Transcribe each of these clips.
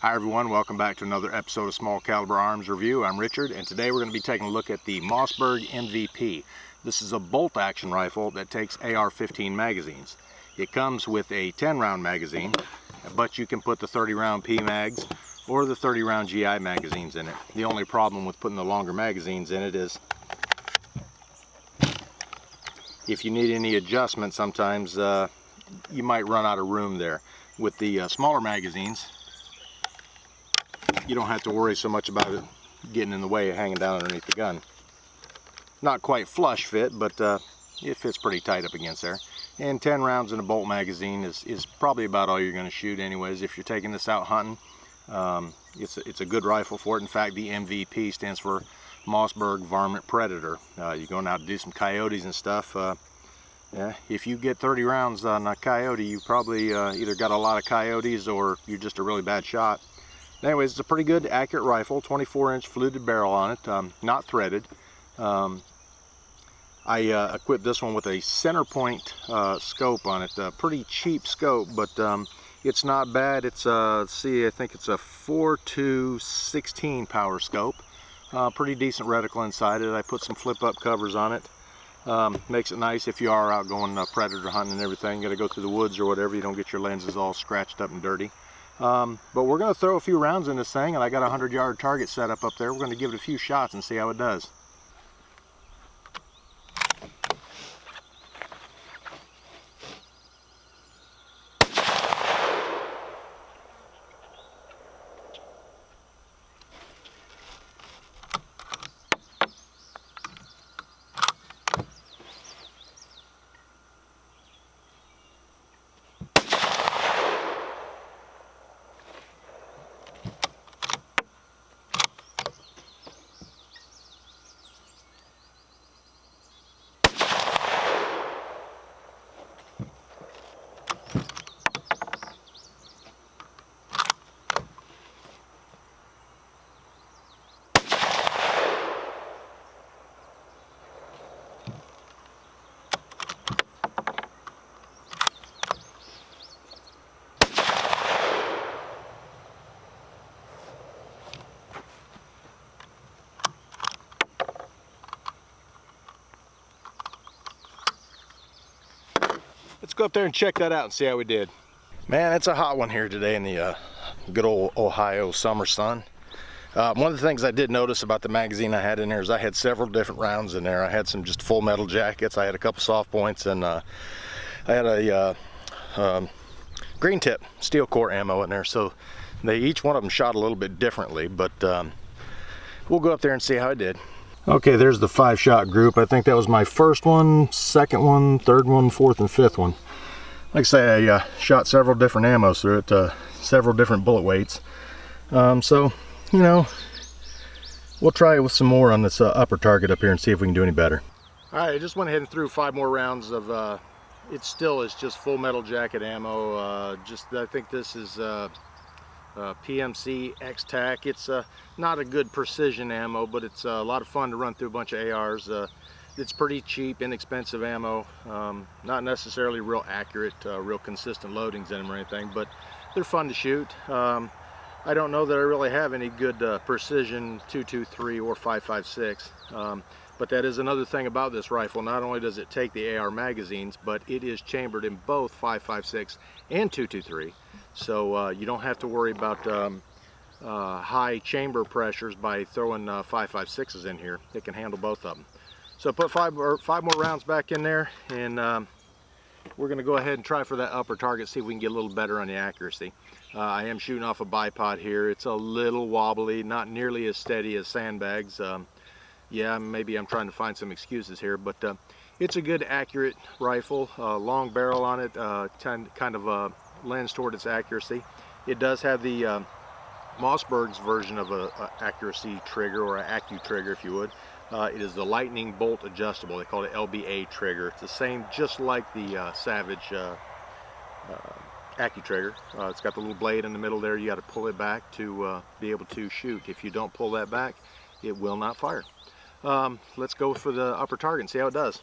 Hi everyone, welcome back to another episode of Small Caliber Arms Review. I'm Richard, and today we're going to be taking a look at the Mossberg MVP. This is a bolt action rifle that takes AR-15 magazines. It comes with a 10-round magazine, but you can put the 30-round P-mags or the 30-round GI magazines in it. The only problem with putting the longer magazines in it is if you need any adjustment, sometimes you might run out of room there. With the smaller magazines, you don't have to worry so much about it getting in the way of hanging down underneath the gun. Not quite flush fit, but it fits pretty tight up against there. And 10 rounds in a bolt magazine is probably about all you're going to shoot anyways. If you're taking this out hunting, it's a good rifle for it. In fact, the MVP stands for Mossberg Varmint Predator. You're going out to do some coyotes and stuff. Yeah, if you get 30 rounds on a coyote, you probably either got a lot of coyotes or you're just a really bad shot. Anyways, it's a pretty good, accurate rifle, 24-inch fluted barrel on it, not threaded. I equipped this one with a Centerpoint scope on it, a pretty cheap scope, but it's not bad. It's let's see, I think it's a 4-to-16 power scope. Pretty decent reticle inside it. I put some flip-up covers on it. Makes it nice if you are out going predator hunting and everything. You got to go through the woods or whatever. You don't get your lenses all scratched up and dirty. But we're going to throw a few rounds in this thing, and I got a 100-yard target set up there. We're going to give it a few shots and see how it does. Let's go up there and check that out and see how we did. Man, it's a hot one here today in the good old Ohio summer sun. One of the things I did notice about the magazine I had in there is I had several different rounds in there. I had some just full metal jackets, I had a couple soft points, and I had a green tip steel core ammo in there. So each one of them shot a little bit differently, but we'll go up there and see how I did. Okay, there's the 5-shot group. I think that was my first one, second one, third one, fourth, and fifth one. Like I say, I shot several different ammos through it, several different bullet weights. So, you know, we'll try it with some more on this upper target up here and see if we can do any better. All right, I just went ahead and threw 5 more rounds of, it still is just full metal jacket ammo. I think this is PMC X-Tac. It's not a good precision ammo, but it's a lot of fun to run through a bunch of ARs. It's pretty cheap, inexpensive ammo. Not necessarily real accurate, real consistent loadings in them or anything, but they're fun to shoot. I don't know that I really have any good precision 223 or 556, but that is another thing about this rifle. Not only does it take the AR magazines, but it is chambered in both 556 and 223. So you don't have to worry about high chamber pressures by throwing 556s in here. It can handle both of them. So put 5 more rounds back in there, and we're going to go ahead and try for that upper target, see if we can get a little better on the accuracy. I am shooting off a bipod here. It's a little wobbly, not nearly as steady as sandbags. Yeah, maybe I'm trying to find some excuses here, but it's a good, accurate rifle. Long barrel on it, kind of lends toward its accuracy. It does have the Mossberg's version of a accuracy trigger, or an accu trigger if you would. It is the lightning bolt adjustable. They call it LBA trigger. It's the same, just like the Savage accu trigger. It's got the little blade in the middle there. You got to pull it back to be able to shoot. If you don't pull that back, it will not fire. Let's go for the upper target and see how it does.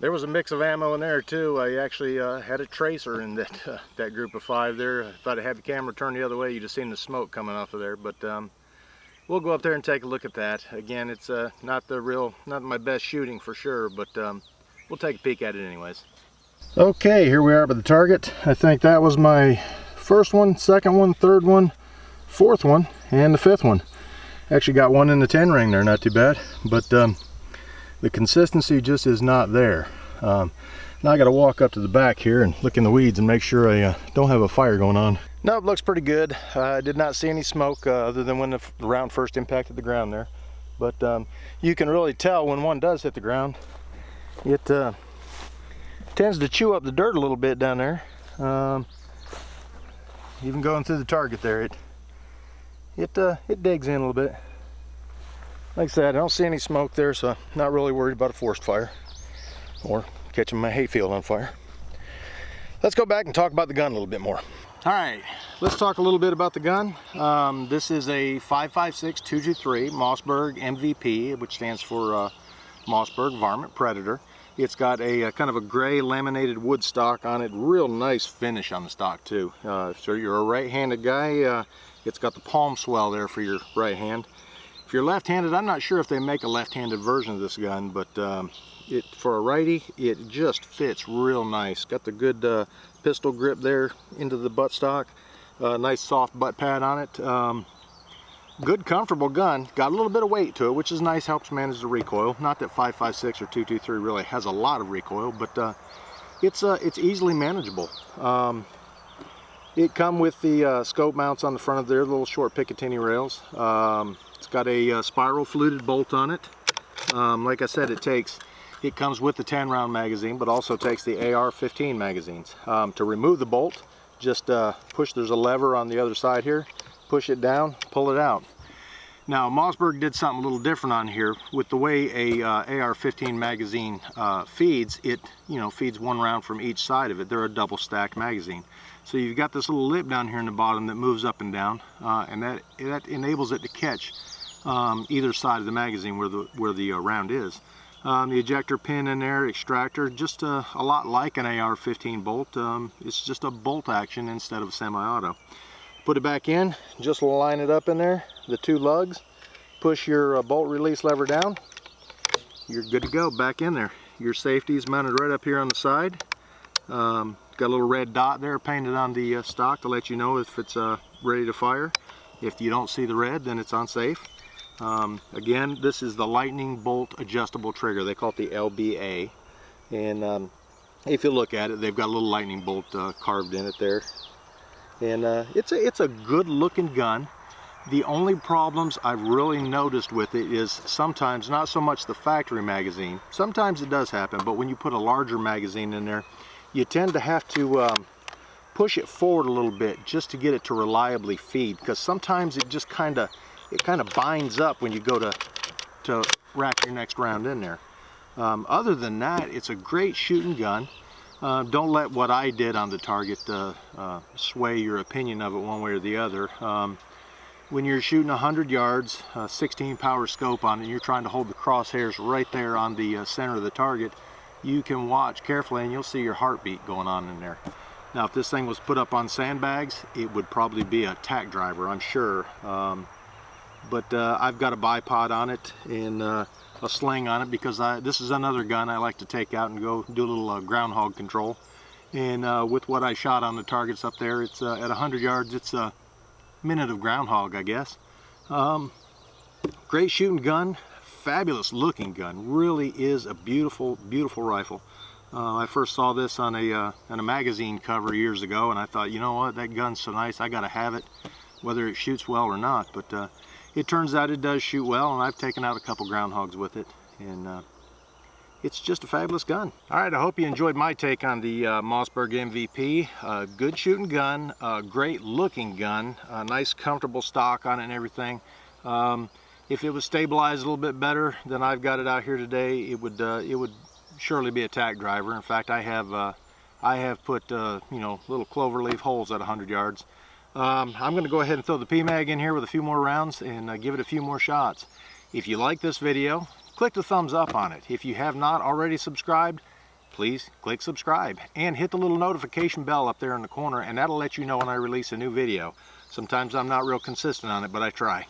There was a mix of ammo in there too. I actually had a tracer in that group of 5 there. If I'd had the camera turned the other way, you'd have seen the smoke coming off of there. But we'll go up there and take a look at that. Again, it's not my best shooting for sure, but we'll take a peek at it anyways. Okay, here we are by the target. I think that was my first one, second one, third one, fourth one, and the 5th one. Actually got one in the 10 ring there, not too bad. But the consistency just is not there. Now I got to walk up to the back here and look in the weeds and make sure I don't have a fire going on. No, it looks pretty good. I did not see any smoke other than when the round first impacted the ground there. But you can really tell when one does hit the ground. It tends to chew up the dirt a little bit down there. Even going through the target there, it digs in a little bit. Like I said, I don't see any smoke there, so I'm not really worried about a forest fire or catching my hayfield on fire. Let's go back and talk about the gun a little bit more. All right, let's talk a little bit about the gun. This is a 5.56 223 Mossberg MVP, which stands for Mossberg Varmint Predator. It's got a kind of a gray laminated wood stock on it. Real nice finish on the stock too. So you're a right-handed guy, it's got the palm swell there for your right hand. If you're left-handed, I'm not sure if they make a left-handed version of this gun, but for a righty, it just fits real nice. Got the good pistol grip there into the buttstock. Nice soft butt pad on it. Good, comfortable gun. Got a little bit of weight to it, which is nice. Helps manage the recoil. Not that 5.56 or 223 really has a lot of recoil, but it's easily manageable. It comes with the scope mounts on the front of there, little short Picatinny rails. It's got a spiral fluted bolt on it. Like I said, it comes with the 10-round magazine, but also takes the AR-15 magazines. To remove the bolt, just there's a lever on the other side here, push it down, pull it out. Now, Mossberg did something a little different on here. With the way a AR-15 magazine feeds, it feeds 1 round from each side of it. They're a double stacked magazine. So you've got this little lip down here in the bottom that moves up and down, and that enables it to catch either side of the magazine where the round is. The ejector pin in there, extractor, just a lot like an AR-15 bolt. It's just a bolt action instead of a semi-auto. Put it back in, just line it up in there, the 2 lugs, push your bolt release lever down, you're good to go, back in there. Your safety is mounted right up here on the side. Got a little red dot there painted on the stock to let you know if it's ready to fire. If you don't see the red, then it's unsafe. Again, this is the lightning bolt adjustable trigger. They call it the LBA. And if you look at it, they've got a little lightning bolt carved in it there. And it's a good looking gun. The only problems I've really noticed with it is sometimes not so much the factory magazine. Sometimes it does happen, but when you put a larger magazine in there, you tend to have to push it forward a little bit just to get it to reliably feed, because sometimes it just kind of binds up when you go to rack your next round in there. Other than that, it's a great shooting gun. Don't let what I did on the target sway your opinion of it one way or the other. When you're shooting 100 yards, 16 power scope on it, and you're trying to hold the crosshairs right there on the center of the target, you can watch carefully and you'll see your heartbeat going on in there. Now, if this thing was put up on sandbags, it would probably be a tack driver, I'm sure. But I've got a bipod on it and a sling on it, because this is another gun I like to take out and go do a little groundhog control. And with what I shot on the targets up there, it's at 100 yards, it's a minute of groundhog, I guess. Great shooting gun, fabulous looking gun. Really is a beautiful, beautiful rifle. I first saw this on a magazine cover years ago, and I thought, you know what, that gun's so nice, I gotta have it, whether it shoots well or not. But it turns out it does shoot well, and I've taken out a couple groundhogs with it, and it's just a fabulous gun. All right, I hope you enjoyed my take on the Mossberg MVP. Good shooting gun, great looking gun, nice comfortable stock on it and everything. If it was stabilized a little bit better than I've got it out here today, it would surely be a tack driver. In fact, I have put little clover leaf holes at 100 yards. I'm going to go ahead and throw the PMag in here with a few more rounds and give it a few more shots. If you like this video, click the thumbs up on it. If you have not already subscribed, please click subscribe and hit the little notification bell up there in the corner, and that'll let you know when I release a new video. Sometimes I'm not real consistent on it, but I try.